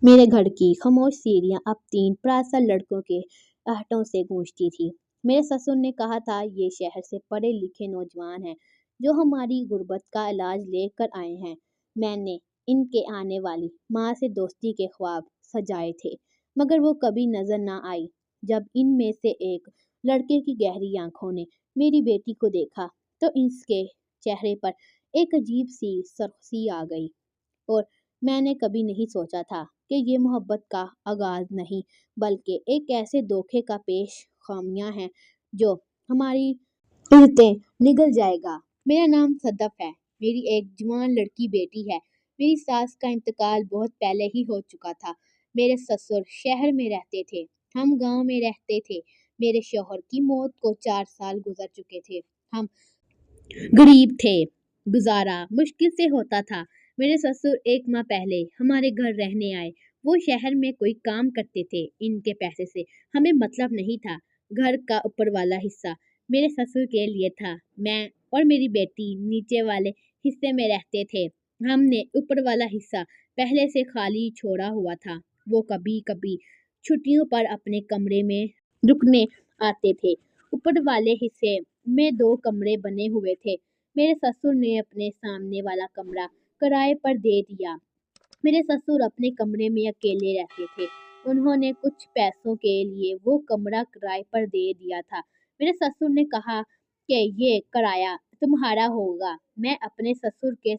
मेरे घर की खामोश सीढ़ियां अब 3 लड़कों के आहटों से गूंजती थी। मेरे ससुर ने कहा था, ये शहर से पढ़े लिखे नौजवान हैं जो हमारी गुर्बत का इलाज लेकर आए हैं। मैंने इनके आने वाली माँ से दोस्ती के ख्वाब सजाए थे, मगर वो कभी नजर ना आई। जब इनमें से एक लड़के की गहरी आंखों ने मेरी बेटी को देखा, तो इसके चेहरे पर एक अजीब सी सरहसी आ गई। और मैंने कभी नहीं सोचा था कि ये मोहब्बत का आगाज नहीं, बल्कि एक ऐसे धोखे का पेश खामियां है जो हमारी इज्जतें निगल जाएगा। मेरा नाम सदफ है। मेरी एक जवान लड़की बेटी है। मेरी सास का इंतकाल बहुत पहले ही हो चुका था। मेरे ससुर शहर में रहते थे, हम गांव में रहते थे। मेरे शौहर की मौत को 4 साल गुजर चुके थे। हम गरीब थे, गुजारा मुश्किल से होता था। मेरे ससुर 1 माह पहले हमारे घर रहने आए। वो शहर में कोई काम करते थे। इनके पैसे से हमें मतलब नहीं था। घर का ऊपर वाला हिस्सा मेरे ससुर के लिए था। मैं और मेरी बेटी नीचे वाले हिस्से में रहते थे। हमने ऊपर वाला हिस्सा पहले से खाली छोड़ा हुआ था। वो कभी कभी छुट्टियों पर अपने कमरे में रुकने आते थे। ऊपर वाले हिस्से में 2 कमरे बने हुए थे। मेरे ससुर ने अपने सामने वाला कमरा किराए पर दे दिया। मेरे ससुर अपने कमरे में अकेले रहते थे। उन्होंने कुछ पैसों के लिए वो कमरा किराए पर दे दिया था। मेरे ससुर ने कहा कि ये किराया तुम्हारा होगा। मैं अपने ससुर के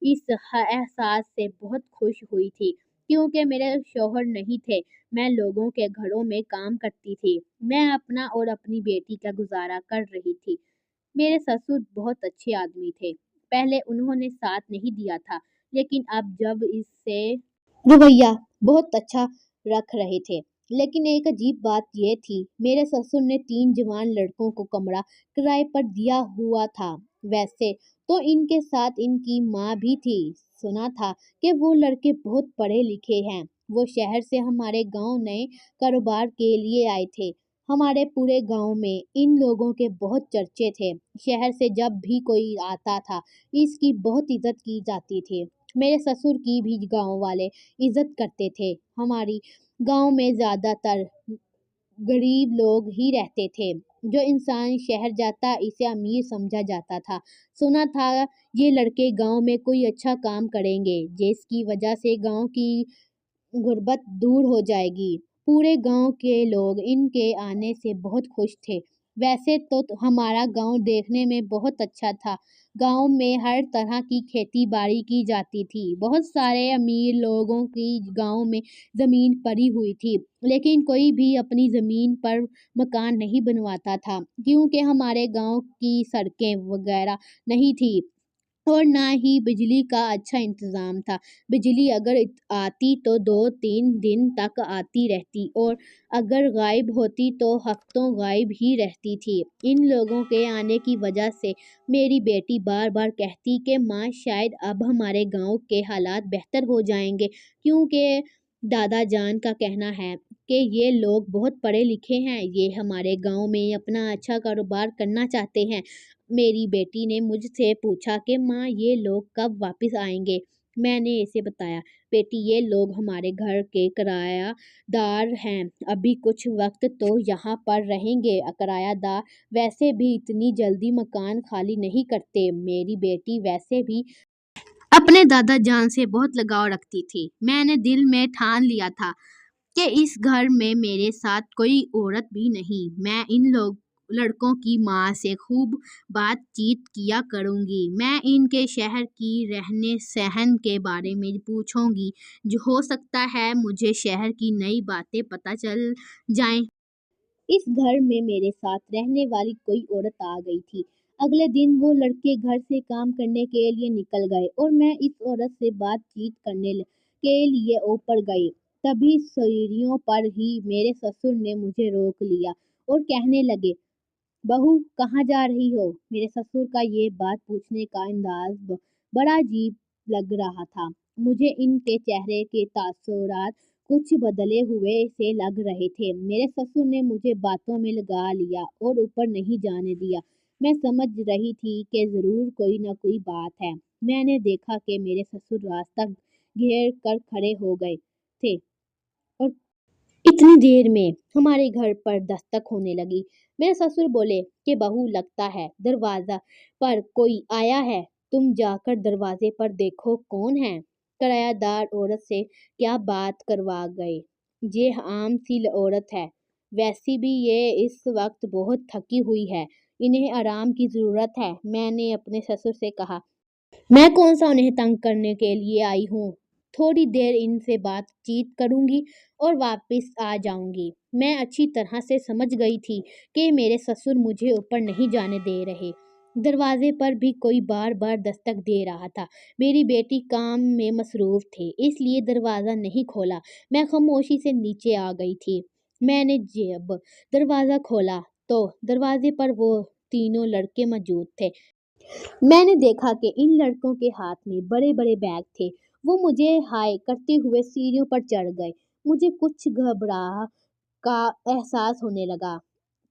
इस एहसास से बहुत खुश हुई थी, क्योंकि मेरे शौहर नहीं थे। मैं लोगों के घरों में काम करती थी। मैं अपना और अपनी बेटी का गुजारा कर रही थी। मेरे ससुर बहुत अच्छे आदमी थे। पहले उन्होंने साथ नहीं दिया था, लेकिन अब जब इससे रवैया बहुत अच्छा रख रहे थे। लेकिन एक अजीब बात यह थी, मेरे ससुर ने 3 जवान लड़कों को कमरा किराए पर दिया हुआ था। वैसे तो इनके साथ इनकी माँ भी थी। सुना था कि वो लड़के बहुत पढ़े लिखे हैं। वो शहर से हमारे गांव नए कारोबार के लिए आए थे। हमारे पूरे गांव में इन लोगों के बहुत चर्चे थे। शहर से जब भी कोई आता था, इसकी बहुत इज्जत की जाती थी। मेरे ससुर की भी गांव वाले इज्जत करते थे। हमारी गांव में ज्यादातर गरीब लोग ही रहते थे। जो इंसान शहर जाता इसे अमीर समझा जाता था। सुना था ये लड़के गांव में कोई अच्छा काम करेंगे, जिसकी वजह से गांव की गुर्बत दूर हो जाएगी। पूरे गांव के लोग इनके आने से बहुत खुश थे। वैसे तो हमारा गांव देखने में बहुत अच्छा था। गांव में हर तरह की खेती बाड़ी की जाती थी। बहुत सारे अमीर लोगों की गांव में जमीन पड़ी हुई थी, लेकिन कोई भी अपनी जमीन पर मकान नहीं बनवाता था, क्योंकि हमारे गांव की सड़कें वगैरह नहीं थी और ना ही बिजली का अच्छा इंतजाम था। बिजली अगर आती तो 2-3 दिन तक आती रहती, और अगर गायब होती तो हफ्तों गायब ही रहती थी। इन लोगों के आने की वजह से मेरी बेटी बार बार कहती कि माँ, शायद अब हमारे गांव के हालात बेहतर हो जाएंगे, क्योंकि दादा जान का कहना है कि ये लोग बहुत पढ़े लिखे हैं। ये हमारे गांव में अपना अच्छा कारोबार करना चाहते हैं। मेरी बेटी ने मुझसे पूछा कि माँ, ये लोग कब वापस आएंगे। मैंने इसे बताया, बेटी, ये लोग हमारे घर के किरायादार हैं। अभी कुछ वक्त तो यहाँ पर रहेंगे। किरायादार वैसे भी इतनी जल्दी मकान खाली नहीं करते। मेरी बेटी वैसे भी अपने दादा जान से बहुत लगाव रखती थी। मैंने दिल में ठान लिया था कि इस घर में मेरे साथ कोई औरत भी नहीं। मैं इन लोग लड़कों की माँ से खूब बातचीत किया करूँगी। मैं इनके शहर की रहने सहन के बारे में पूछूंगी। जो हो सकता है मुझे शहर की नई बातें पता चल जाएं। इस घर में मेरे साथ रहने वाली कोई औरत आ गई थी। अगले दिन वो लड़के घर से काम करने के लिए निकल गए और मैं इस औरत से बातचीत के लिए ऊपर गई। तभी सीढ़ियों पर ही मेरे ससुर ने मुझे रोक लिया और कहने लगे, बहू, कहाँ जा रही हो? मेरे ससुर का ये बात पूछने का अंदाज बड़ा अजीब लग रहा था। मुझे इनके चेहरे के तासुरात कुछ बदले हुए से लग रहे थे। मेरे ससुर ने मुझे बातों में लगा लिया और ऊपर नहीं जाने दिया। मैं समझ रही थी कि जरूर कोई न कोई बात है। मैंने देखा कि मेरे ससुर रास्ता घेर कर खड़े हो गए। थे और इतनी देर में हमारे घर पर दस्तक होने लगी। मेरे ससुर बोले कि बहू, लगता है दरवाजा पर कोई आया है, तुम जाकर दरवाजे पर देखो कौन है। किरायादार औरत से क्या बात करवा गए। ये आम सी औरत है, वैसी भी ये इस वक्त बहुत थकी हुई है, इन्हें आराम की जरूरत है। मैंने अपने ससुर से कहा, मैं कौन सा उन्हें तंग करने के लिए आई हूँ। थोड़ी देर इनसे बातचीत करूंगी और वापस आ जाऊंगी। मैं अच्छी तरह से समझ गई थी कि मेरे ससुर मुझे ऊपर नहीं जाने दे रहे। दरवाजे पर भी कोई बार बार दस्तक दे रहा था। मेरी बेटी काम में मसरूफ थी, इसलिए दरवाज़ा नहीं खोला। मैं खामोशी से नीचे आ गई थी। मैंने जब दरवाज़ा खोला तो दरवाजे पर वो तीनों लड़के मौजूद थे। मैंने देखा कि इन लड़कों के हाथ में बड़े बड़े बैग थे। वो मुझे हाय करते हुए सीढ़ियों पर चढ़ गए। मुझे कुछ घबराहट का एहसास होने लगा,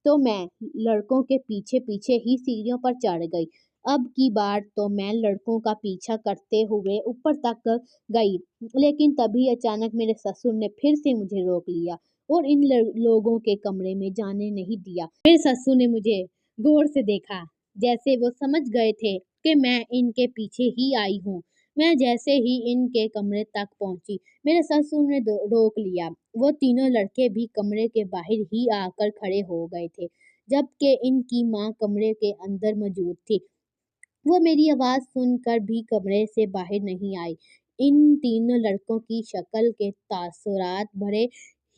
तो मैं लड़कों के पीछे पीछे ही सीढ़ियों पर चढ़ गई। अब की बार तो मैं लड़कों का पीछा करते हुए ऊपर तक गई, लेकिन तभी अचानक मेरे ससुर ने फिर से मुझे रोक लिया और इन लोगों के कमरे में जाने नहीं दिया। मेरे ससुर ने मुझे गौर से देखा, जैसे वो समझ गए थे कि मैं इनके पीछे ही आई हूँ। मैं जैसे ही इनके कमरे तक पहुंची, मेरे ससुर ने रोक लिया। वो तीनों लड़के भी कमरे के बाहर ही आकर खड़े हो गए थे, जबकि इनकी माँ कमरे के अंदर मौजूद थी। वो मेरी आवाज़ सुनकर भी कमरे से बाहर नहीं आई। इन तीनों लड़कों की शक्ल के तासुरात बड़े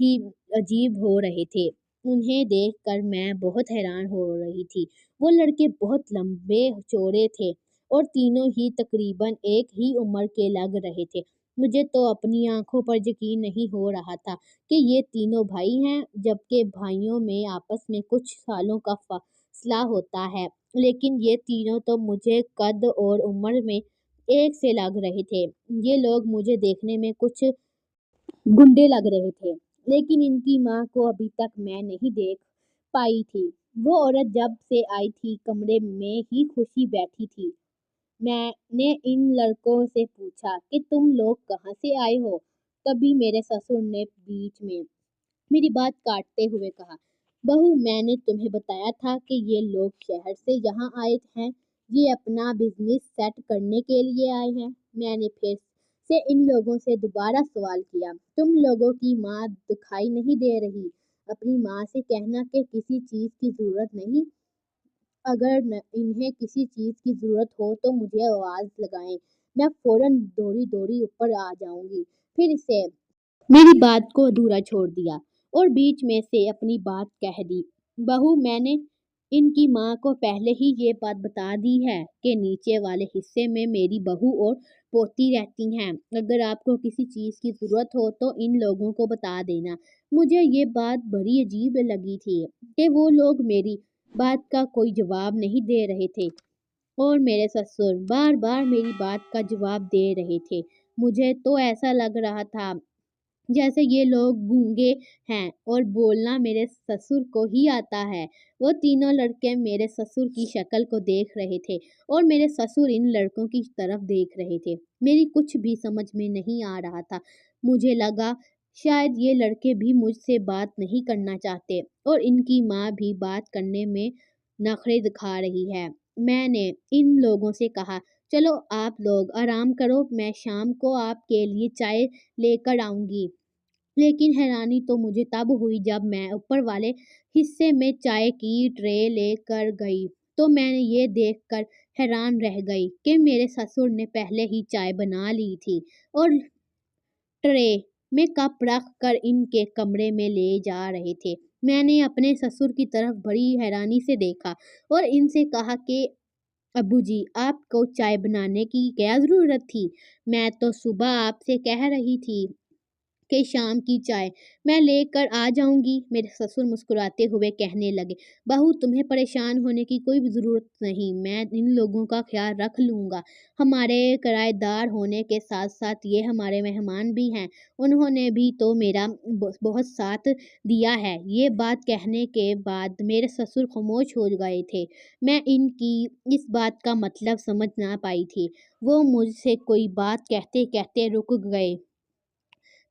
ही अजीब हो रहे थे। उन्हें देखकर मैं बहुत हैरान हो रही थी। वो लड़के बहुत लंबे चौड़े थे और तीनों ही तकरीबन एक ही उम्र के लग रहे थे। मुझे तो अपनी आंखों पर यकीन नहीं हो रहा था कि ये तीनों भाई हैं, जबकि भाइयों में आपस में कुछ सालों का फासला होता है। लेकिन ये तीनों तो मुझे कद और उम्र में एक से लग रहे थे। ये लोग मुझे देखने में कुछ गुंडे लग रहे थे, लेकिन इनकी माँ को अभी तक मैं नहीं देख पाई थी। वो औरत जब से आई थी कमरे में ही खुशी बैठी थी। मैंने इन लड़कों से पूछा कि तुम लोग कहाँ से आए हो। तभी मेरे ससुर ने बीच में मेरी बात काटते हुए कहा, बहू, मैंने तुम्हें बताया था कि ये लोग शहर से यहाँ आए हैं, ये अपना बिजनेस सेट करने के लिए आए हैं। मैंने फिर से इन लोगों से दोबारा सवाल किया, तुम लोगों की माँ दिखाई नहीं दे रही। अपनी माँ से कहना कि किसी चीज़ की ज़रूरत नहीं, अगर इन्हें किसी चीज़ की ज़रूरत हो तो मुझे आवाज़ लगाएं, मैं फ़ौरन दौड़ी दौड़ी ऊपर आ जाऊंगी। फिर से मेरी बात को अधूरा छोड़ दिया और बीच में से अपनी बात कह दी, बहू, मैंने इनकी माँ को पहले ही ये बात बता दी है कि नीचे वाले हिस्से में मेरी बहू और पोती रहती हैं। अगर आपको किसी चीज़ की ज़रूरत हो तो इन लोगों को बता देना। मुझे ये बात बड़ी अजीब लगी थी कि वो लोग मेरी बात का कोई जवाब नहीं दे रहे थे और मेरे ससुर बार बार मेरी बात का जवाब दे रहे थे। मुझे तो ऐसा लग रहा था जैसे ये लोग गूंगे हैं और बोलना मेरे ससुर को ही आता है। वो तीनों लड़के मेरे ससुर की शक्ल को देख रहे थे और मेरे ससुर इन लड़कों की तरफ देख रहे थे। मेरी कुछ भी समझ में नहीं आ रहा था। मुझे लगा शायद ये लड़के भी मुझसे बात नहीं करना चाहते और इनकी माँ भी बात करने में नखरे दिखा रही है। मैंने इन लोगों से कहा, चलो आप लोग आराम करो, मैं शाम को आपके लिए चाय लेकर आऊंगी। लेकिन हैरानी तो मुझे तब हुई जब मैं ऊपर वाले हिस्से में चाय की ट्रे लेकर गई, तो मैंने ये देखकर हैरान रह गई कि मेरे ससुर ने पहले ही चाय बना ली थी और ट्रे में कप रख कर इनके कमरे में ले जा रहे थे। मैंने अपने ससुर की तरफ बड़ी हैरानी से देखा और इनसे कहा कि अब्बू जी, आपको चाय बनाने की क्या ज़रूरत थी? मैं तो सुबह आपसे कह रही थी कि शाम की चाय मैं लेकर आ जाऊंगी। मेरे ससुर मुस्कुराते हुए कहने लगे, बहू, तुम्हें परेशान होने की कोई भी ज़रूरत नहीं, मैं इन लोगों का ख्याल रख लूँगा। हमारे किराएदार होने के साथ साथ ये हमारे मेहमान भी हैं, उन्होंने भी तो मेरा बहुत साथ दिया है। ये बात कहने के बाद मेरे ससुर खामोश हो गए थे। मैं इनकी इस बात का मतलब समझ ना पाई थी। वो मुझसे कोई बात कहते कहते रुक गए।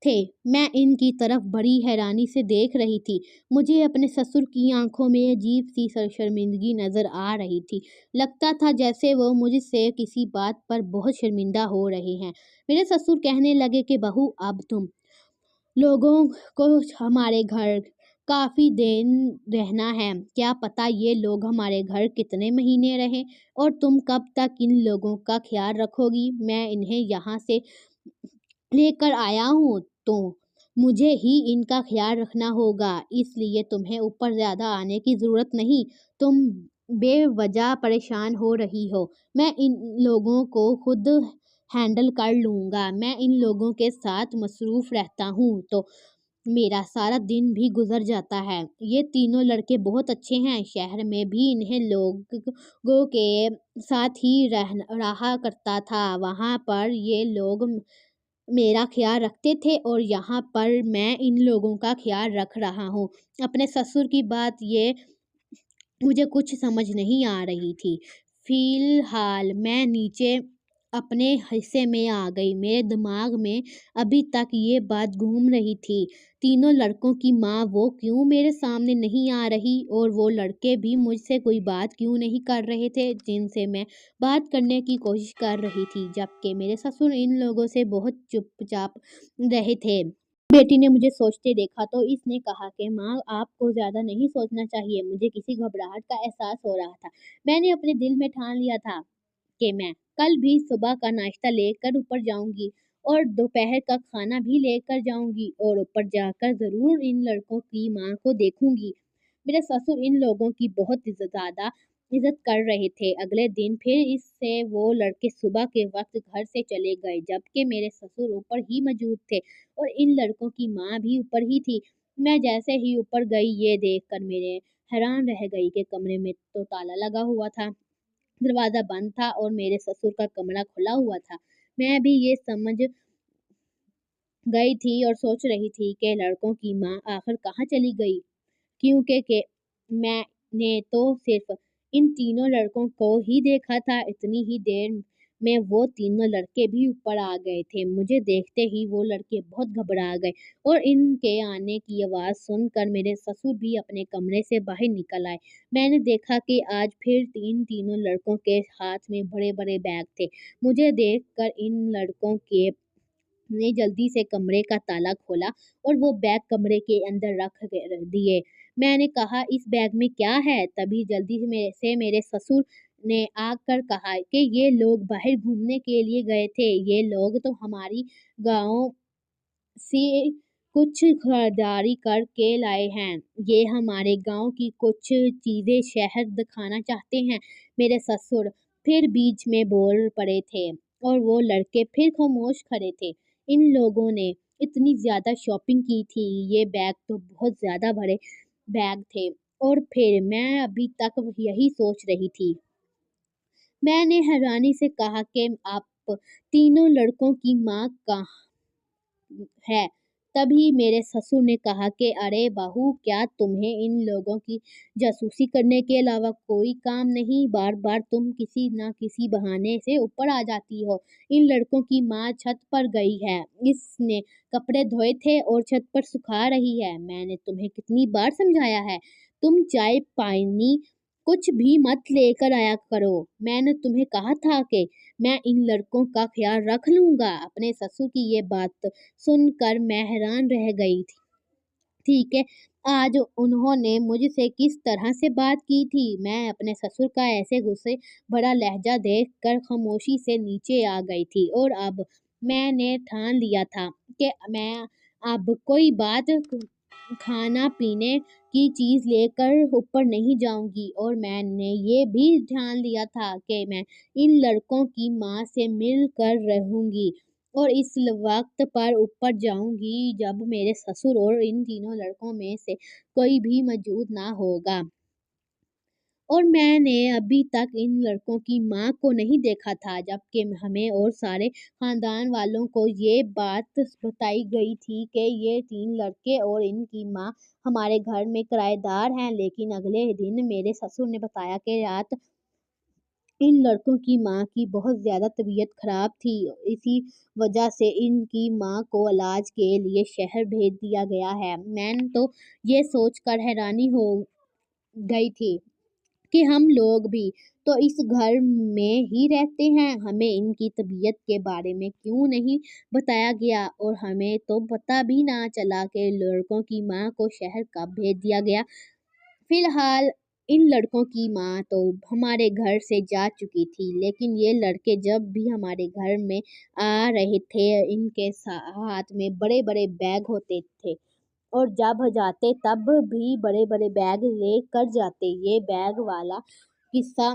थे। मैं इनकी तरफ बड़ी हैरानी से देख रही थी। मुझे अपने ससुर की आंखों में अजीब सी शर्मिंदगी नजर आ रही थी। लगता था जैसे वो मुझसे किसी बात पर बहुत शर्मिंदा हो रहे हैं। मेरे ससुर कहने लगे कि बहू, अब तुम लोगों को हमारे घर काफी दिन रहना है। क्या पता ये लोग हमारे घर कितने महीने रहें और तुम कब तक इन लोगों का ख्याल रखोगी। मैं इन्हें यहाँ से लेकर आया हूँ तो मुझे ही इनका ख्याल रखना होगा, इसलिए तुम्हें ऊपर ज्यादा आने की जरूरत नहीं। तुम बेवजह परेशान हो रही हो। मैं इन लोगों को खुद हैंडल कर लूंगा। मैं इन लोगों के साथ मसरूफ रहता हूँ तो मेरा सारा दिन भी गुजर जाता है। ये तीनों लड़के बहुत अच्छे हैं। शहर में भी इन्हें लोगों के साथ ही रहा करता था। वहां पर ये लोग मेरा ख्याल रखते थे और यहाँ पर मैं इन लोगों का ख्याल रख रहा हूँ। अपने ससुर की बात ये मुझे कुछ समझ नहीं आ रही थी। फिलहाल मैं नीचे अपने हिस्से में आ गई। मेरे दिमाग में अभी तक ये बात घूम रही थी। तीनों लड़कों की माँ वो क्यों मेरे सामने नहीं आ रही और वो लड़के भी मुझसे कोई बात क्यों नहीं कर रहे थे जिनसे मैं बात करने की कोशिश कर रही थी, जबकि मेरे ससुर इन लोगों से बहुत चुपचाप रहे थे। बेटी ने मुझे सोचते देखा तो इसने कहा कि माँ, आपको ज्यादा नहीं सोचना चाहिए। मुझे किसी घबराहट का एहसास हो रहा था। मैंने अपने दिल में ठान लिया था कि मैं कल भी सुबह का नाश्ता लेकर ऊपर जाऊंगी और दोपहर का खाना भी लेकर जाऊंगी और ऊपर जाकर जरूर इन लड़कों की माँ को देखूंगी। मेरे ससुर इन लोगों की बहुत ज्यादा इज्जत कर रहे थे। अगले दिन फिर इससे वो लड़के सुबह के वक्त घर से चले गए, जबकि मेरे ससुर ऊपर ही मौजूद थे और इन लड़कों की माँ भी ऊपर ही थी। मैं जैसे ही ऊपर गई ये देखकर मेरे हैरान रह गई कि कमरे में तो ताला लगा हुआ था, दरवाजा बंद था और मेरे ससुर का कमरा खुला हुआ था। मैं भी ये समझ गई थी और सोच रही थी कि लड़कों की माँ आखिर कहाँ चली गई, क्योंकि कि मैंने तो सिर्फ इन तीनों लड़कों को ही देखा था। इतनी ही देर में वो तीनों लड़के भी ऊपर आ गए थे। मुझे देखते ही वो लड़के बहुत घबरा गए और इनके आने की आवाज़ सुनकर मेरे ससुर भी अपने कमरे से बाहर निकल आए। मैंने देखा कि आज फिर तीनों लड़कों के हाथ में बड़े बड़े बैग थे। मुझे देखकर इन लड़कों के ने जल्दी से कमरे का ताला खोला और वो बैग कमरे के अंदर रख दिए। मैंने कहा, इस बैग में क्या है? तभी जल्दी से मेरे ससुर ने आकर कहा कि ये लोग बाहर घूमने के लिए गए थे। ये लोग तो हमारी गांव से कुछ खरीदारी करके लाए हैं। ये हमारे गांव की कुछ चीजें शहर दिखाना चाहते हैं। मेरे ससुर फिर बीच में बोल पड़े थे और वो लड़के फिर खामोश खड़े थे। इन लोगों ने इतनी ज्यादा शॉपिंग की थी। ये बैग तो बहुत ज्यादा बड़े बैग थे और फिर मैं अभी तक यही सोच रही थी। मैंने हैरानी से कहा कि आप तीनों लड़कों की माँ कहाँ है। तभी मेरे ससुर ने कहा कि अरे बहू, क्या तुम्हें इन लोगों की जासूसी करने के अलावा कोई काम नहीं? बार बार तुम किसी ना किसी बहाने से ऊपर आ जाती हो। इन लड़कों की माँ छत पर गई है। इसने कपड़े धोए थे और छत पर सुखा रही है। मैंने तुम्हें कितनी बार समझाया है, तुम चाय पानी कुछ भी मत लेकर आया करो। मैंने तुम्हें कहा था कि मैं इन लड़कों का ख्याल रख लूंगा। अपने ससुर की ये बात सुनकर मैं हैरान रह गई थी। ठीक है, आज उन्होंने मुझसे किस तरह से बात की थी। मैं अपने ससुर का ऐसे गुस्से भरा लहजा देखकर खामोशी से नीचे आ गई थी और अब मैंने ठान लिया था कि मैं अब कोई बात खाना पीने की चीज लेकर ऊपर नहीं जाऊंगी और मैंने ये भी ठान लिया था कि मैं इन लड़कों की माँ से मिल कर रहूंगी और इस वक्त पर ऊपर जाऊंगी जब मेरे ससुर और इन तीनों लड़कों में से कोई भी मौजूद ना होगा। और मैंने अभी तक इन लड़कों की माँ को नहीं देखा था, जबकि हमें और सारे खानदान वालों को ये बात बताई गई थी कि ये तीन लड़के और इनकी माँ हमारे घर में किराएदार हैं। लेकिन अगले दिन मेरे ससुर ने बताया कि रात ان لڑکوں کی ماں کی بہت زیادہ طبیعت خراب تھی، اسی وجہ سے ان کی ماں کو علاج کے لیے شہر بھیج دیا گیا ہے۔ میں تو یہ سوچ کر حیرانی ہو گئی تھی کہ ہم لوگ بھی تو اس گھر میں ہی رہتے ہیں، ہمیں ان کی طبیعت کے بارے میں کیوں نہیں بتایا گیا، اور ہمیں تو پتہ بھی نہ چلا کہ لڑکوں کی ماں کو شہر کب بھیج دیا گیا۔ فی الحال ان لڑکوں کی ماں تو ہمارے گھر سے جا چکی تھی، لیکن یہ لڑکے جب بھی ہمارے گھر میں آ رہے تھے ان کے ہاتھ میں بڑے بڑے بیگ ہوتے تھے، اور جب جاتے تب بھی بڑے بڑے بیگ لے کر جاتے۔ یہ بیگ والا قصہ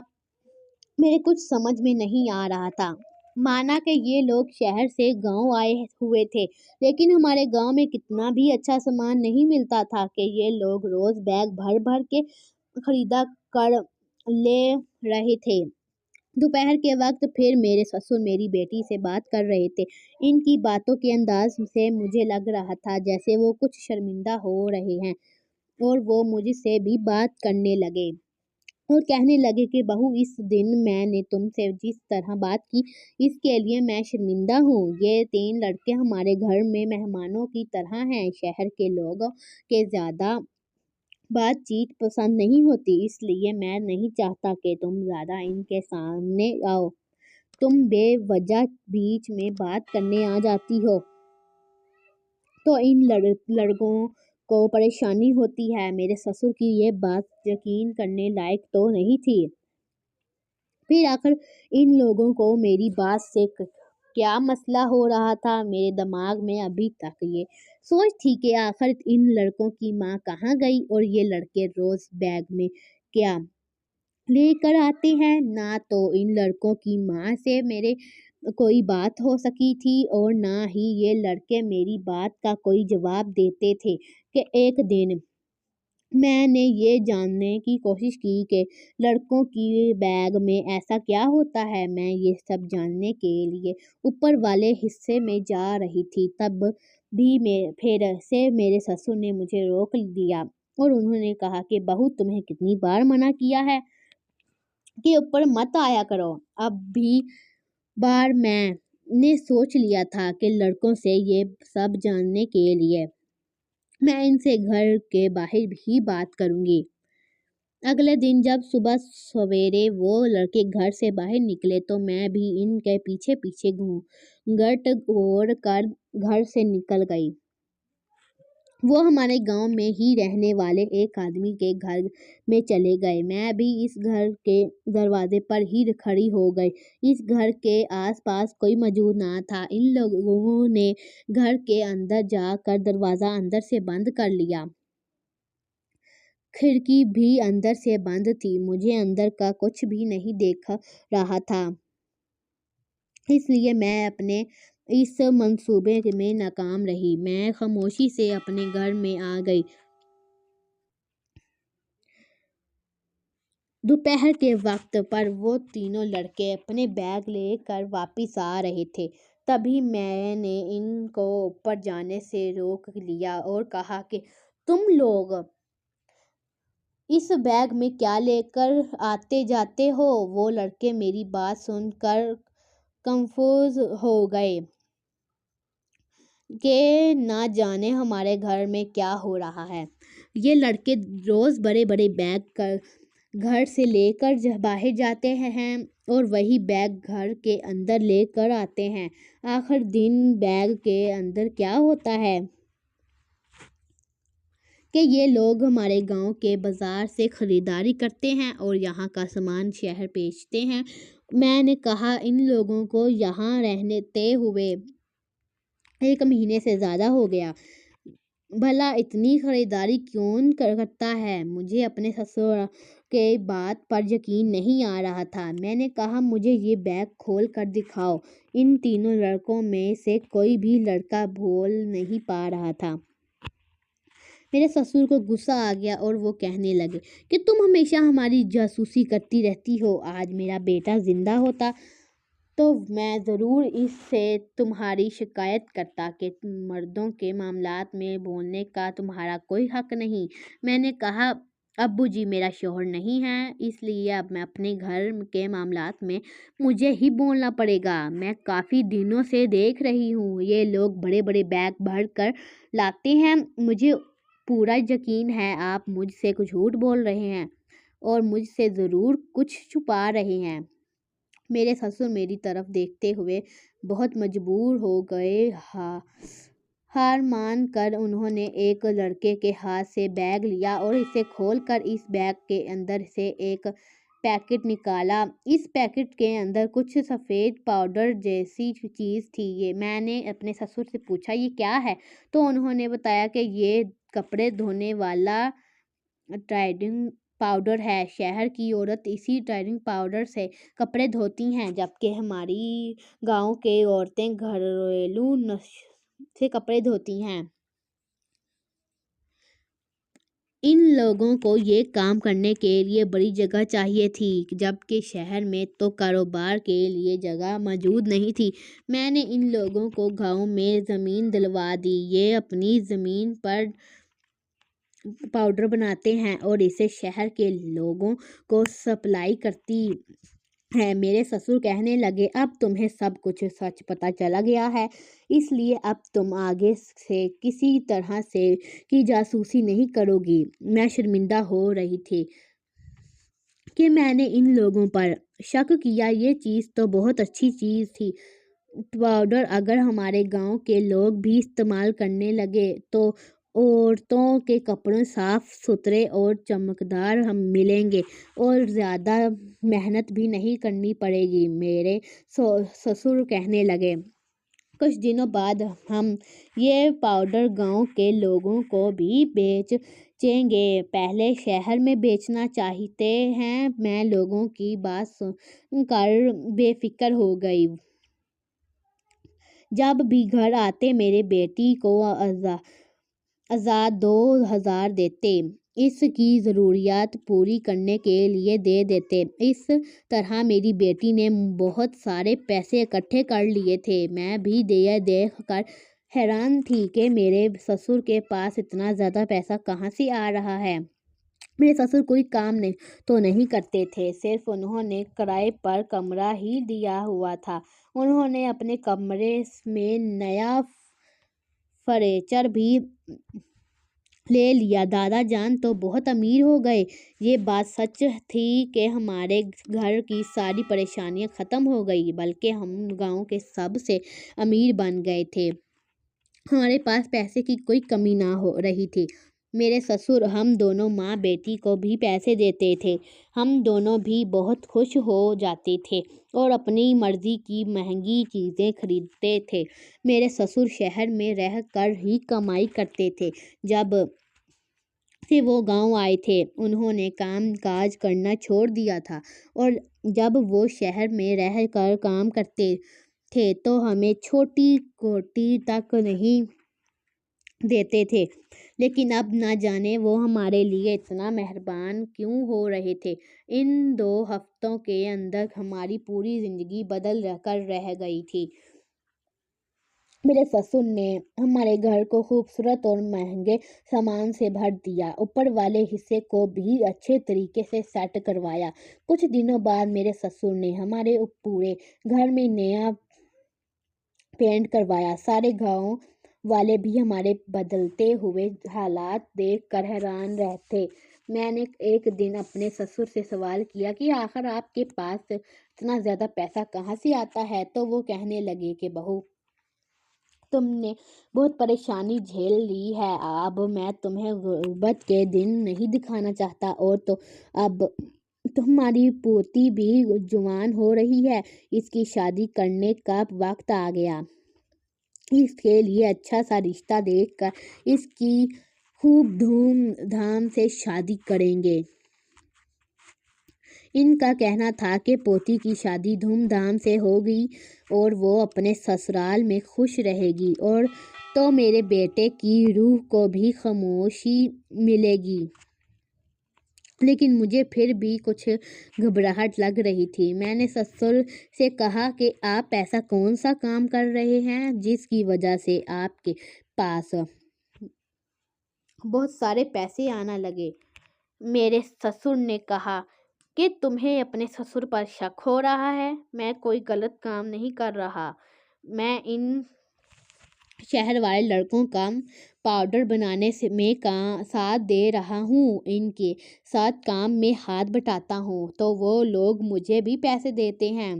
میرے کچھ سمجھ میں نہیں آ رہا تھا۔ مانا کہ یہ لوگ شہر سے گاؤں آئے ہوئے تھے، لیکن ہمارے گاؤں میں کتنا بھی اچھا سامان نہیں ملتا تھا کہ یہ لوگ روز بیگ بھر بھر کے خریدا کر لے رہے تھے۔ دوپہر کے وقت پھر میرے سسر میری بیٹی سے بات کر رہے تھے۔ ان کی باتوں کے انداز سے مجھے لگ رہا تھا جیسے وہ کچھ شرمندہ ہو رہے ہیں، اور وہ مجھ سے بھی بات کرنے لگے اور کہنے لگے کہ بہو، اس دن میں نے تم سے جس طرح بات کی اس کے لیے میں شرمندہ ہوں۔ یہ 3 لڑکے ہمارے گھر میں مہمانوں کی طرح ہیں۔ شہر کے لوگوں کے زیادہ بات چیت پسند نہیں ہوتی، اس لیے میں نہیں چاہتا کہ تم زیادہ ان کے سامنے آؤ۔ تم بے وجہ بیچ میں بات کرنے آ جاتی ہو تو ان لڑکوں کو پریشانی ہوتی ہے۔ میرے سسر کی یہ بات یقین کرنے لائق تو نہیں تھی۔ پھر آخر ان لوگوں کو میری بات سے کیا مسئلہ ہو رہا تھا؟ میرے دماغ میں ابھی تک یہ سوچ تھی کہ آخر ان لڑکوں کی ماں کہاں گئی، اور یہ لڑکے روز بیگ میں کیا لے کر آتے ہیں۔ نہ تو ان لڑکوں کی ماں سے میرے کوئی بات ہو سکی تھی، اور نہ ہی یہ لڑکے میری بات کا کوئی جواب دیتے تھے کہ ایک دن میں نے یہ جاننے کی کوشش کی کہ لڑکوں کی بیگ میں ایسا کیا ہوتا ہے۔ میں یہ سب جاننے کے لیے اوپر والے حصے میں جا رہی تھی، تب بھی پھر سے میرے سسر نے مجھے روک دیا، اور انہوں نے کہا کہ بہو، تمہیں کتنی بار منع کیا ہے کہ اوپر مت آیا کرو۔ اب بھی بار میں نے سوچ لیا تھا کہ لڑکوں سے یہ سب جاننے کے لیے میں ان سے گھر کے باہر ہی بات کروں گی۔ اگلے دن جب صبح سویرے وہ لڑکے گھر سے باہر نکلے تو میں بھی ان کے پیچھے پیچھے گھونگھٹ اوڑھ کر گھر سے نکل گئی۔ وہ ہمارے گاؤں میں ہی رہنے والے ایک آدمی کے گھر میں چلے گئے۔ میں بھی اس گھر کے دروازے پر ہی کھڑی ہو گئی۔ اس گھر کے آس پاس کوئی موجود نہ تھا۔ ان لوگوں نے گھر کے اندر جا کر دروازہ اندر سے بند کر لیا۔ کھڑکی بھی اندر سے بند تھی۔ مجھے اندر کا کچھ بھی نہیں دکھ رہا تھا، اس لیے میں اپنے اس منصوبے میں ناکام رہی۔ میں خاموشی سے اپنے گھر میں آ گئی۔ دوپہر کے وقت پر وہ تینوں لڑکے اپنے بیگ لے کر واپس آ رہے تھے۔ تبھی میں نے ان کو اوپر جانے سے روک لیا اور کہا کہ تم لوگ اس بیگ میں کیا لے کر آتے جاتے ہو؟ وہ لڑکے میری بات سن کر کنفیوز ہو گئے کہ نہ جانے ہمارے گھر میں کیا ہو رہا ہے۔ یہ لڑکے روز بڑے بڑے بیگ گھر سے لے کر باہر جاتے ہیں، اور وہی بیگ گھر کے اندر لے کر آتے ہیں۔ آخر دن بیگ کے اندر کیا ہوتا ہے کہ یہ لوگ ہمارے گاؤں کے بازار سے خریداری کرتے ہیں اور یہاں کا سامان شہر بھیجتے ہیں۔ میں نے کہا، ان لوگوں کو یہاں رہتے ہوئے 1 مہینے سے زیادہ ہو گیا، بھلا اتنی خریداری کون کرتا ہے؟ مجھے اپنے سسر کی بات پر یقین نہیں آ رہا تھا۔ میں نے کہا، مجھے یہ بیگ کھول کر دکھاؤ۔ ان تینوں لڑکوں میں سے کوئی بھی لڑکا بول نہیں پا رہا تھا۔ میرے سسر کو غصہ آ گیا اور وہ کہنے لگے کہ تم ہمیشہ ہماری جاسوسی کرتی رہتی ہو۔ آج میرا بیٹا زندہ ہوتا تو میں ضرور اس سے تمہاری شکایت کرتا کہ مردوں کے معاملات میں بولنے کا تمہارا کوئی حق نہیں۔ میں نے کہا، ابو جی میرا شوہر نہیں ہے، اس لیے اب میں اپنے گھر کے معاملات میں مجھے ہی بولنا پڑے گا۔ میں کافی دنوں سے دیکھ رہی ہوں یہ لوگ بڑے بڑے بیگ بھر کر لاتے ہیں۔ مجھے پورا یقین ہے آپ مجھ سے کچھ جھوٹ بول رہے ہیں اور مجھ سے ضرور کچھ چھپا رہے ہیں۔ میرے سسر میری طرف دیکھتے ہوئے بہت مجبور ہو گئے۔ ہار مان کر انہوں نے ایک لڑکے کے ہاتھ سے بیگ لیا اور اسے کھول کر اس بیگ کے اندر سے ایک پیکٹ نکالا۔ اس پیکٹ کے اندر کچھ سفید پاؤڈر جیسی چیز تھی۔ میں نے اپنے سسر سے پوچھا یہ کیا ہے؟ تو انہوں نے بتایا کہ یہ کپڑے دھونے والا ٹائڈنگ پاؤڈر ہے۔ شہر کی عورت اسی ٹائڈنگ پاؤڈر سے کپڑے دھوتی ہیں، جبکہ ہماری گاؤں کے عورتیں گھریلو نسخے سے کپڑے دھوتی ہیں۔ ان لوگوں کو یہ کام کرنے کے لیے بڑی جگہ چاہیے تھی، جبکہ شہر میں تو کاروبار کے لیے جگہ موجود نہیں تھی۔ میں نے ان لوگوں کو گاؤں میں زمین دلوا دی۔ یہ اپنی زمین پر پاؤڈر بناتے ہیں اور اسے شہر کے لوگوں کو سپلائی کرتی ہیں۔ میرے سسر کہنے لگے، اب تمہیں سب کچھ سچ پتہ چل گیا ہے، اس لیے اب تم آگے سے کسی طرح سے کی جاسوسی نہیں کرو گی۔ میں شرمندہ ہو رہی تھی کہ میں نے ان لوگوں پر شک کیا۔ یہ چیز تو بہت اچھی چیز تھی۔ پاؤڈر اگر ہمارے گاؤں کے لوگ بھی استعمال کرنے لگے تو عورتوں کے کپڑے صاف ستھرے اور چمکدار ملیں گے اور زیادہ محنت بھی نہیں کرنی پڑے گی۔ میرے سسر کہنے لگے، کچھ دنوں بعد ہم یہ پاؤڈر گاؤں کے لوگوں کو بھی بیچیں گے۔ پہلے شہر میں بیچنا چاہتے ہیں۔ میں لوگوں کی بات سن کر بے فکر ہو گئی۔ جب بھی گھر آتے میری بیٹی کو آزاد 2000 دیتے، اس کی ضروریات پوری کرنے کے لیے دے دیتے۔ اس طرح میری بیٹی نے بہت سارے پیسے اکٹھے کر لیے تھے۔ میں بھی یہ دیکھ کر حیران تھی کہ میرے سسر کے پاس اتنا زیادہ پیسہ کہاں سے آ رہا ہے۔ میرے سسر کوئی کام تو نہیں کرتے تھے، صرف انہوں نے کرائے پر کمرہ ہی لیا ہوا تھا۔ انہوں نے اپنے کمرے میں نیا فرنیچر بھی لے لیا۔ دادا جان تو بہت امیر ہو گئے۔ یہ بات سچ تھی کہ ہمارے گھر کی ساری پریشانیاں ختم ہو گئیں، بلکہ ہم گاؤں کے سب سے امیر بن گئے تھے۔ ہمارے پاس پیسے کی کوئی کمی نہ ہو رہی تھی۔ میرے سسر ہم دونوں ماں بیٹی کو بھی پیسے دیتے تھے۔ ہم دونوں بھی بہت خوش ہو جاتے تھے اور اپنی مرضی کی مہنگی چیزیں خریدتے تھے۔ میرے سسر شہر میں رہ کر ہی کمائی کرتے تھے۔ جب سے وہ گاؤں آئے تھے، انہوں نے کام کاج کرنا چھوڑ دیا تھا اور جب وہ شہر میں رہ کر کام کرتے تھے تو ہمیں چھوٹی روٹی تک نہیں دیتے تھے، لیکن اب نہ جانے وہ ہمارے لیے اتنا مہربان کیوں ہو رہے تھے۔ ان 2 ہفتوں کے اندر ہماری پوری زندگی بدل کر رہ گئی تھی۔ میرے سسر نے ہمارے گھر کو خوبصورت اور مہنگے سامان سے بھر دیا، اوپر والے حصے کو بھی اچھے طریقے سے سیٹ کروایا۔ کچھ دنوں بعد میرے سسر نے ہمارے پورے گھر میں نیا پینٹ کروایا۔ سارے گاؤں والے بھی ہمارے بدلتے ہوئے حالات دیکھ کر حیران رہتے۔ میں نے ایک دن اپنے سسر سے سوال کیا کہ آخر آپ کے پاس اتنا زیادہ پیسہ کہاں سے آتا ہے؟ تو وہ کہنے لگے کہ بہو، تم نے بہت پریشانی جھیل لی ہے، اب میں تمہیں غربت کے دن نہیں دکھانا چاہتا۔ اور تو اب تمہاری پوتی بھی جوان ہو رہی ہے، اس کی شادی کرنے کا وقت آ گیا۔ اس کے لیے اچھا سا رشتہ دیکھ کر اس کی خوب دھوم دھام سے شادی کریں گے۔ ان کا کہنا تھا کہ پوتی کی شادی دھوم دھام سے ہوگی اور وہ اپنے سسرال میں خوش رہے گی، اور تو میرے بیٹے کی روح کو بھی خاموشی ملے گی۔ لیکن مجھے پھر بھی کچھ گھبراہٹ لگ رہی تھی۔ میں نے سسر سے کہا کہ آپ ایسا کون سا کام کر رہے ہیں جس کی وجہ سے آپ کے پاس بہت سارے پیسے آنے لگے؟ میرے سسر نے کہا کہ تمہیں اپنے سسر پر شک ہو رہا ہے؟ میں کوئی غلط کام نہیں کر رہا، میں ان شہر والے لڑکوں کا پاؤڈر بنانے میں ساتھ دے رہا ہوں، ان کے ساتھ کام میں ہاتھ بٹاتا ہوں تو وہ لوگ مجھے بھی پیسے دیتے ہیں۔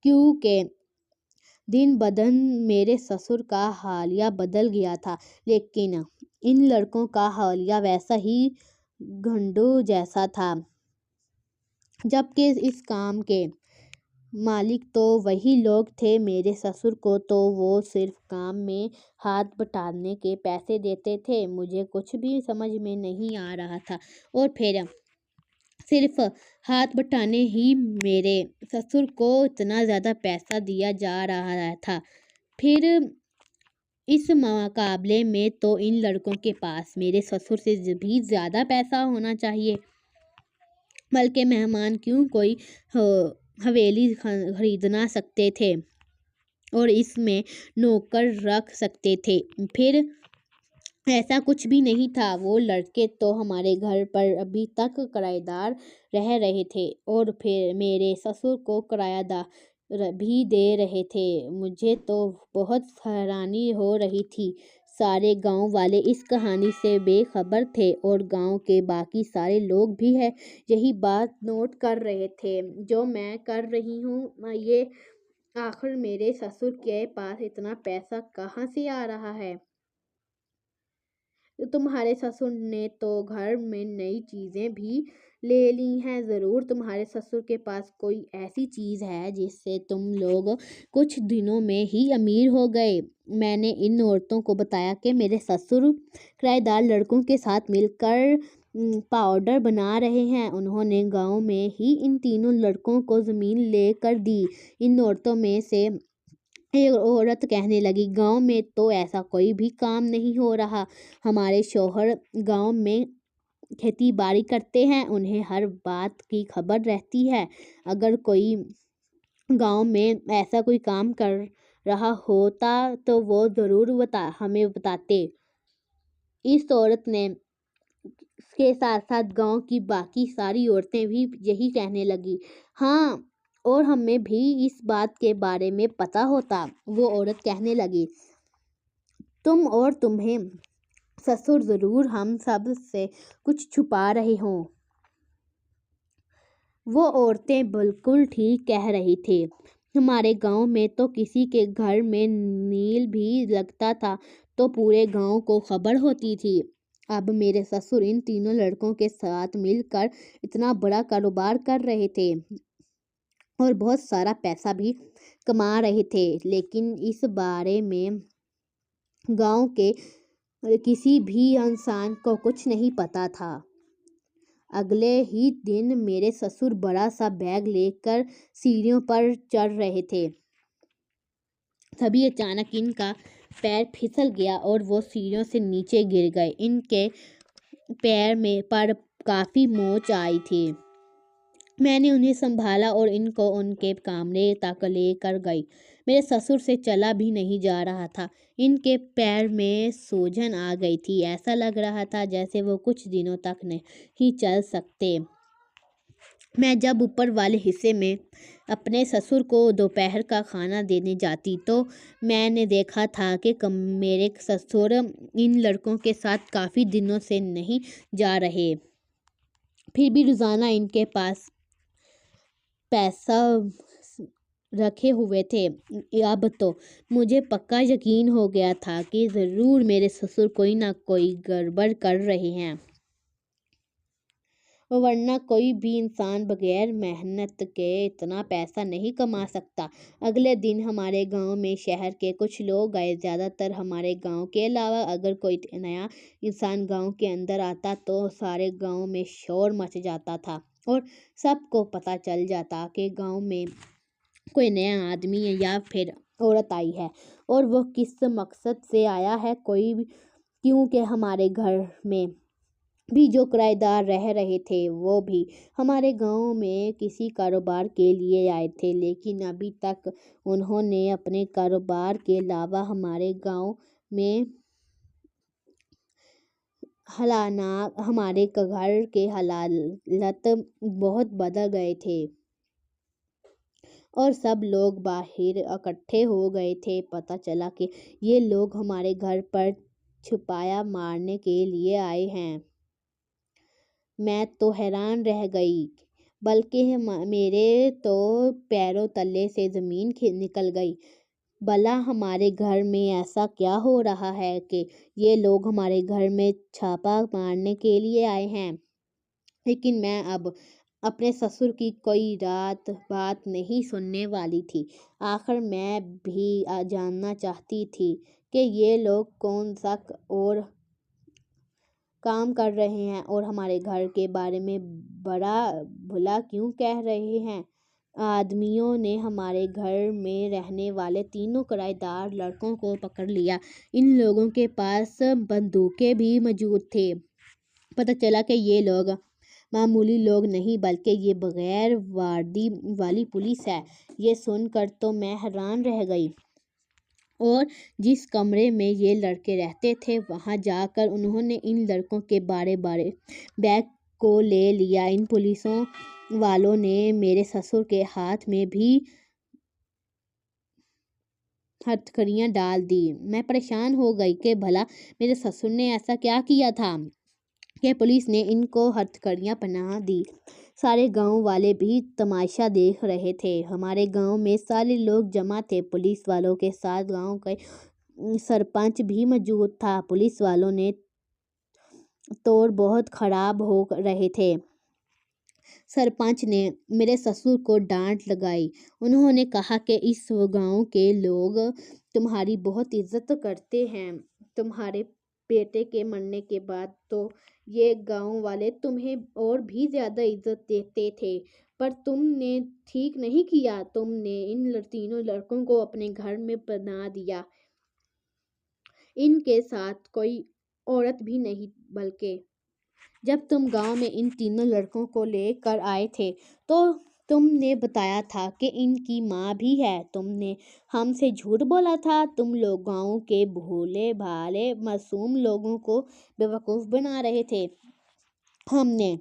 کیونکہ دن بدن میرے سسر کا حالیہ بدل گیا تھا، لیکن ان لڑکوں کا حالیہ ویسا ہی گھنڈو جیسا تھا، جبکہ اس کام کے مالک تو وہی لوگ تھے۔ میرے سسر کو تو وہ صرف کام میں ہاتھ بٹانے کے پیسے دیتے تھے۔ مجھے کچھ بھی سمجھ میں نہیں آ رہا تھا، اور پھر صرف ہاتھ بٹانے ہی میرے سسر کو اتنا زیادہ پیسہ دیا جا رہا تھا، پھر اس مقابلے میں تو ان لڑکوں کے پاس میرے سسر سے بھی زیادہ پیسہ ہونا چاہیے، بلکہ مہمان کیوں کوئی حویلی خرید نہ سکتے تھے اور اس میں نوکر رکھ سکتے تھے۔ پھر ایسا کچھ بھی نہیں تھا، وہ لڑکے تو ہمارے گھر پر ابھی تک کرایہ دار رہ رہے تھے اور پھر میرے سسر کو کرایہ دار بھی دے رہے تھے۔ مجھے تو بہت حیرانی ہو رہی تھی۔ سارے گاؤں والے اس کہانی سے بے خبر تھے اور گاؤں کے باقی سارے لوگ بھی یہی بات نوٹ کر رہے تھے جو میں کر رہی ہوں۔ یہ آخر میرے سسر کے پاس اتنا پیسہ کہاں سے آ رہا ہے؟ تمہارے سسر نے تو گھر میں نئی چیزیں بھی لے لی ہیں، ضرور تمہارے سسر کے پاس کوئی ایسی چیز ہے جس سے تم لوگ کچھ دنوں میں ہی امیر ہو گئے۔ میں نے ان عورتوں کو بتایا کہ میرے سسر کرایہ دار لڑکوں کے ساتھ مل کر پاؤڈر بنا رہے ہیں۔ انہوں نے گاؤں میں ہی ان تینوں لڑکوں کو زمین لے کر دی۔ ان عورتوں میں سے ایک عورت کہنے لگی، گاؤں میں تو ایسا کوئی بھی کام نہیں ہو رہا، ہمارے شوہر گاؤں میں کھیتی باڑی کرتے ہیں، انہیں ہر بات کی خبر رہتی ہے، اگر کوئی گاؤں میں ایسا کوئی کام کر رہا ہوتا تو وہ ضرور ہمیں بتاتے۔ اس عورت کے ساتھ ساتھ گاؤں کی باقی ساری عورتیں بھی یہی کہنے لگیں، ہاں، اور ہمیں بھی اس بات کے بارے میں پتہ ہوتا۔ وہ عورت کہنے لگی، تم اور تمہیں سسر ضرور ہم سب سے کچھ چھپا رہے ہوں۔ وہ عورتیں بالکل ٹھیک کہہ رہی تھیں، ہمارے گاؤں میں تو کسی کے گھر میں نیل بھی لگتا تھا تو پورے گاؤں کو خبر ہوتی تھی۔ اب میرے سسر ان تینوں لڑکوں کے ساتھ مل کر اتنا بڑا کاروبار کر رہے تھے اور بہت سارا پیسہ بھی کما رہے تھے، لیکن اس بارے میں گاؤں کے کسی بھی انسان کو کچھ نہیں پتہ تھا۔ اگلے ہی دن میرے سسر بڑا سا بیگ لے کر سیڑھیوں پر چڑھ رہے تھے، تبھی اچانک ان کا پیر پھسل گیا اور وہ سیڑھیوں سے نیچے گر گئے۔ ان کے پیر پر کافی موچ آئی تھی۔ میں نے انہیں سنبھالا اور ان کو ان کے کمرے تک لے کر گئی۔ میرے سسر سے چلا بھی نہیں جا رہا تھا، ان کے پیر میں سوجن آ گئی تھی، ایسا لگ رہا تھا جیسے وہ کچھ دنوں تک نہیں چل سکتے۔ میں جب اوپر والے حصے میں اپنے سسر کو دوپہر کا کھانا دینے جاتی تو میں نے دیکھا تھا کہ میرے سسر ان لڑکوں کے ساتھ کافی دنوں سے نہیں جا رہے، پھر بھی روزانہ ان کے پاس پیسہ رکھے ہوئے تھے۔ اب تو مجھے پکا یقین ہو گیا تھا کہ ضرور میرے سسر کوئی نہ کوئی گڑبڑ کر رہے ہیں، ورنہ کوئی بھی انسان بغیر محنت کے اتنا پیسہ نہیں کما سکتا۔ اگلے دن ہمارے گاؤں میں شہر کے کچھ لوگ آئے، زیادہ تر ہمارے گاؤں کے علاوہ اگر کوئی نیا انسان گاؤں کے اندر آتا تو سارے گاؤں میں شور مچ جاتا تھا اور سب کو پتہ چل جاتا کہ گاؤں میں کوئی نیا آدمی یا پھر عورت آئی ہے اور وہ کس مقصد سے آیا ہے، کیونکہ ہمارے گھر میں بھی جو کرایہ دار رہ رہے تھے وہ بھی ہمارے گاؤں میں کسی کاروبار کے لیے آئے تھے، لیکن ابھی تک انہوں نے اپنے کاروبار کے علاوہ ہمارے گاؤں میں हमारे घर के हालात बहुत बदल गए थे और सब लोग बाहर इकट्ठे हो गए थे। पता चला कि ये लोग हमारे घर पर छुपाया मारने के लिए आए हैं। मैं तो हैरान रह गई, बल्कि मेरे तो पैरों तले से ज़मीन निकल गई। भला हमारे घर में ऐसा क्या हो रहा है कि ये लोग हमारे घर में छापा मारने के लिए आए हैं? लेकिन मैं अब अपने ससुर की कोई बात नहीं सुनने वाली थी। आखिर मैं भी जानना चाहती थी कि ये लोग कौन सा और काम कर रहे हैं और हमारे घर के बारे में बड़ा भला क्यों कह रहे हैं। आदमियों ने हमारे घर में रहने वाले 3 किराएदार लड़कों को पकड़ लिया। इन लोगों के पास बंदूकें भी मौजूद थे। पता चला कि ये लोग मामूली लोग नहीं, बल्कि ये बगैर वर्दी वाली पुलिस है। ये सुनकर तो मैं हैरान रह गई और जिस कमरे में ये लड़के रहते थे वहां जाकर उन्होंने इन लड़कों के बारे बैग को ले लिया। इन पुलिसों वालों ने मेरे ससुर के हाथ में भी हथकड़ियां डाल दी। मैं परेशान हो गई कि भला मेरे ससुर ने ऐसा क्या किया था कि पुलिस ने इनको हथकड़ियां पहना दी। सारे गांव वाले भी तमाशा देख रहे थे। हमारे गांव में सारे लोग जमा थे। पुलिस वालों के साथ गांव के सरपंच भी मौजूद था। पुलिस वालों ने तौर बहुत खराब हो रहे थे। सरपंच ने मेरे ससुर को डांट लगाई। उन्होंने कहा कि इस गांव के लोग तुम्हारी बहुत इज्जत करते हैं। तुम्हारे बेटे के मरने के बाद तो ये गांव वाले तुम्हें और भी ज्यादा इज्जत देते थे, पर तुमने ठीक नहीं किया। तुमने इन 3 लड़कों को अपने घर में बना दिया। इनके साथ कोई औरत भी नहीं, बल्कि जब तुम गांव में इन 3 लड़कों को लेकर आए थे तो तुमने बताया था कि इनकी माँ भी है। तुमने हमसे झूठ बोला था। तुम लोग गांव के भोले भाले मासूम लोगों को बेवकूफ़ बना रहे थे। हमने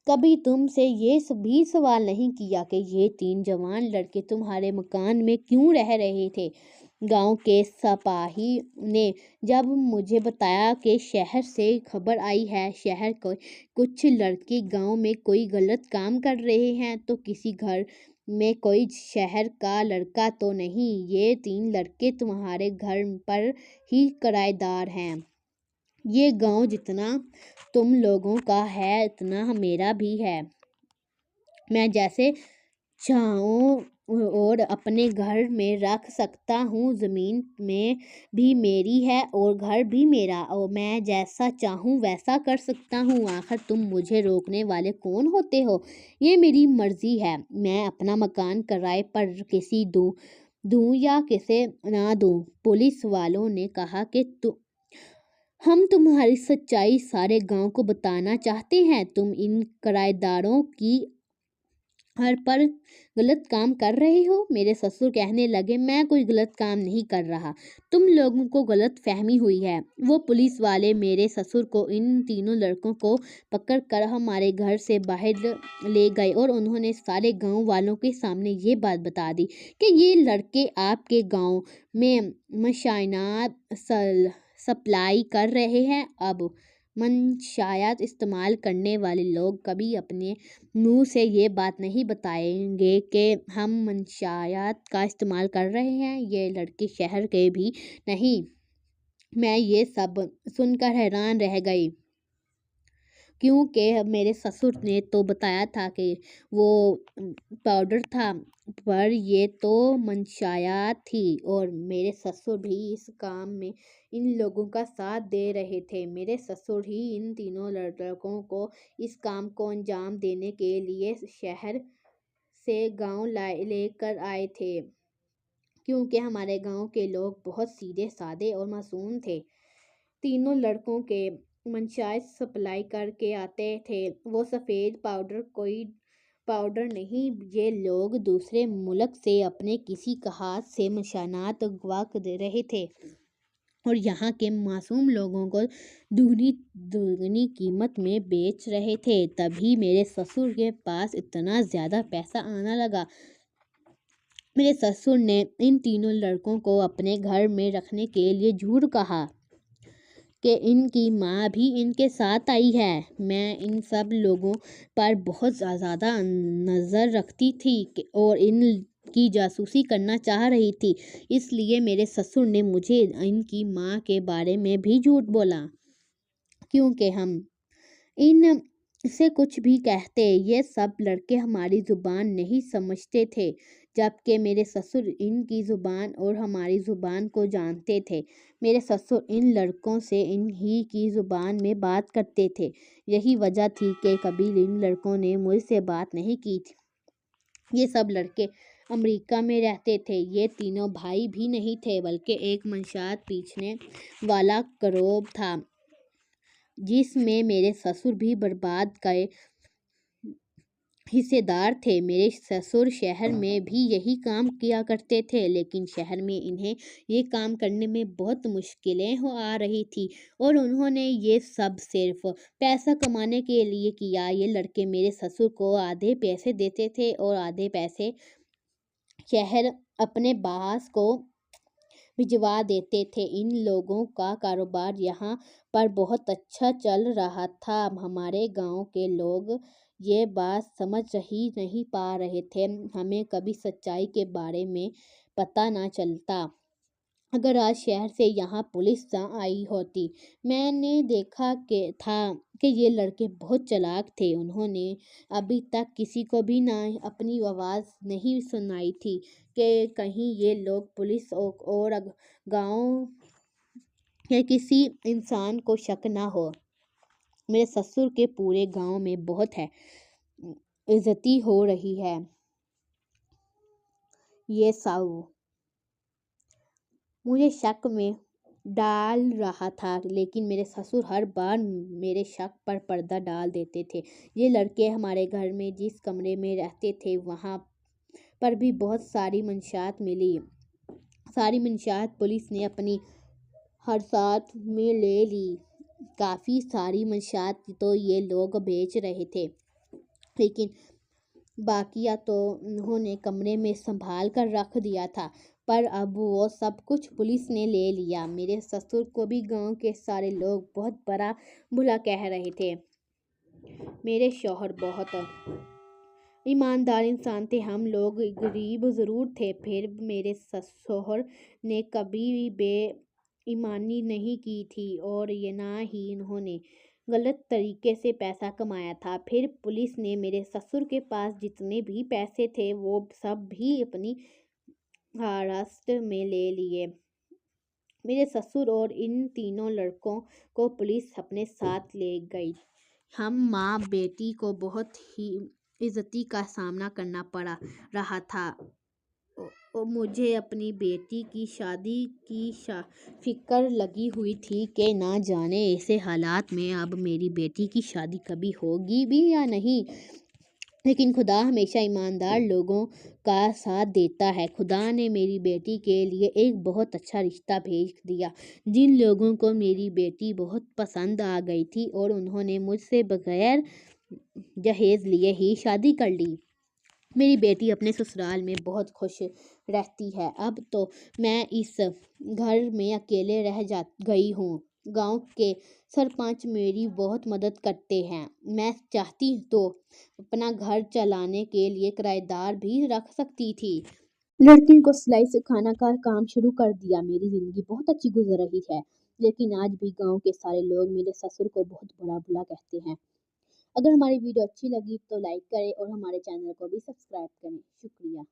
कभी तुमसे ये भी सवाल नहीं किया कि ये 3 जवान लड़के तुम्हारे मकान में क्यों रह रहे थे। गांव के सिपाही ने जब मुझे बताया कि शहर से खबर आई है, शहर के कुछ लड़के गांव में कोई गलत काम कर रहे हैं, तो किसी घर में कोई शहर का लड़का तो नहीं, ये 3 लड़के तुम्हारे घर पर ही किराएदार हैं। ये गांव जितना तुम लोगों का है उतना मेरा भी है। मैं जैसे चाहूं और अपने घर में रख सकता हूँ। ज़मीन में भी मेरी है और घर भी मेरा, और मैं जैसा चाहूँ वैसा कर सकता हूँ। आखिर तुम मुझे रोकने वाले कौन होते हो? ये मेरी मर्जी है। मैं अपना मकान किराए पर किसी दूँ या किसे ना दूँ। पुलिस वालों ने कहा कि हम तुम्हारी सच्चाई सारे गांव को बताना चाहते हैं। तुम इन किराएदारों की घर पर गलत काम कर रहे हो। मेरे ससुर कहने लगे, मैं कोई गलत काम नहीं कर रहा, तुम लोगों को गलत फहमी हुई है। वो पुलिस वाले मेरे ससुर को इन 3 लड़कों को पकड़ कर हमारे घर से बाहर ले गए और उन्होंने सारे गांव वालों के सामने ये बात बता दी कि ये लड़के आपके गांव में मशाइनात सप्लाई कर रहे हैं। अब मंशायात इस्तेमाल करने वाले लोग कभी अपने मुंह से ये बात नहीं बताएंगे कि हम मंशायात का इस्तेमाल कर रहे हैं। ये लड़के शहर के भी नहीं। मैं ये सब सुनकर हैरान रह गई, क्योंकि मेरे ससुर ने तो बताया था कि वो पाउडर था, पर ये तो मंशायात थी। और मेरे ससुर भी इस काम में इन लोगों का साथ दे रहे थे। मेरे ससुर ही इन 3 लड़कों को इस काम को अंजाम देने के लिए शहर से गांव लेकर आए थे, क्योंकि हमारे गांव के लोग बहुत सीधे साधे और मासूम थे। 3 लड़कों के मंशायात सप्लाई करके आते थे। वो सफ़ेद पाउडर कोई पाउडर नहीं, ये लोग दूसरे मुल्क से अपने किसी हाथ से मशानात अगवा कर रहे थे। और यहाँ के मासूम लोगों को दुगनी कीमत में बेच रहे थे। तभी मेरे ससुर के पास इतना ज़्यादा पैसा आना लगा। मेरे ससुर ने इन तीनों लड़कों को अपने घर में रखने के लिए झूठ कहा कि इनकी माँ भी इनके साथ आई है। मैं इन सब लोगों पर बहुत ज़्यादा नज़र रखती थी और इनकी जासूसी करना चाह रही थी। इसलिए मेरे ससुर ने मुझे इनकी माँ के बारे में भी झूठ बोला, क्योंकि हम इन से कुछ भी कहते ये सब लड़के हमारी ज़ुबान नहीं समझते थे, जबकि मेरे ससुर इनकी ज़ुबान और हमारी ज़ुबान को जानते थे। मेरे ससुर इन लड़कों से इन्हीं की ज़ुबान में बात करते थे। यही वजह थी कि कभी इन लड़कों ने मुझसे बात नहीं की थी। ये सब लड़के अमेरिका में रहते थे। ये तीनों भाई भी नहीं थे, बल्कि एक मंशात पीछने वाला करोब था, जिसमें मेरे ससुर भी बर्बाद गए हिस्सेदार थे। मेरे ससुर शहर में भी यही काम किया करते थे, लेकिन शहर में इन्हें ये काम करने में बहुत मुश्किलें आ रही थी और उन्होंने ये सब सिर्फ पैसा कमाने के लिए किया। ये लड़के मेरे ससुर को आधे पैसे देते थे और आधे पैसे शहर अपने बास को भिजवा देते थे। इन लोगों का कारोबार यहाँ पर बहुत अच्छा चल रहा था। हमारे गांव के लोग ये बात समझ ही नहीं पा रहे थे। हमें कभी सच्चाई के बारे में पता ना चलता अगर आज शहर से यहाँ पुलिस ना आई होती। मैंने देखा कि ये लड़के बहुत चालाक थे। उन्होंने अभी तक किसी को भी ना अपनी आवाज़ नहीं सुनाई थी कि कहीं ये लोग पुलिस और गांव के किसी इंसान को शक ना हो। मेरे ससुर के पूरे गांव में बहुत है इज्जती हो रही है। ये साऊ मुझे शक में डाल रहा था, लेकिन मेरे ससुर हर बार मेरे शक पर पर्दा डाल देते थे। ये लड़के हमारे घर में जिस कमरे में रहते थे, वहाँ पर भी बहुत सारी मंशात मिली। सारी मंशात पुलिस ने अपनी हिरासत में ले ली। काफ़ी सारी मंशात तो ये लोग बेच रहे थे, लेकिन बाकिया तो उन्होंने कमरे में संभाल कर रख दिया था। पर अब वो सब कुछ पुलिस ने ले लिया। मेरे ससुर को भी गांव के सारे लोग बहुत बड़ा बुरा कह रहे थे। मेरे शौहर बहुत ईमानदार इंसान थे। हम लोग गरीब ज़रूर थे, फिर मेरे शौहर ने कभी भी बेईमानी नहीं की थी और ये ना ही इन्होंने गलत तरीके से पैसा कमाया था। फिर पुलिस ने मेरे ससुर के पास जितने भी पैसे थे वो सब भी अपनी हिरासत में ले लिए। मेरे ससुर और इन तीनों लड़कों को पुलिस अपने साथ ले गई। हम माँ बेटी को बहुत ही इज्जती का सामना करना पड़ा रहा था और मुझे अपनी बेटी की शादी की फिक्र लगी हुई थी कि ना जाने ऐसे हालात में अब मेरी बेटी की शादी कभी होगी भी या नहीं। लेकिन खुदा हमेशा ईमानदार लोगों का साथ देता है। खुदा ने मेरी बेटी के लिए एक बहुत अच्छा रिश्ता भेज दिया। जिन लोगों को मेरी बेटी बहुत पसंद आ गई थी और उन्होंने मुझसे बगैर जहेज लिए ही शादी कर ली। मेरी बेटी अपने ससुराल में बहुत खुश रहती है। अब तो मैं इस घर में अकेले रह गई हूँ। गांव के सरपंच मेरी बहुत मदद करते हैं। मैं चाहती तो अपना घर चलाने के लिए किराएदार भी रख सकती थी। लड़की को सिलाई सिखाना का काम शुरू कर दिया। मेरी जिंदगी बहुत अच्छी गुजर रही है, लेकिन आज भी गांव के सारे लोग मेरे ससुर को बहुत बुरा भला कहते हैं। अगर हमारी वीडियो अच्छी लगी तो लाइक करें और हमारे चैनल को भी सब्सक्राइब करें। शुक्रिया।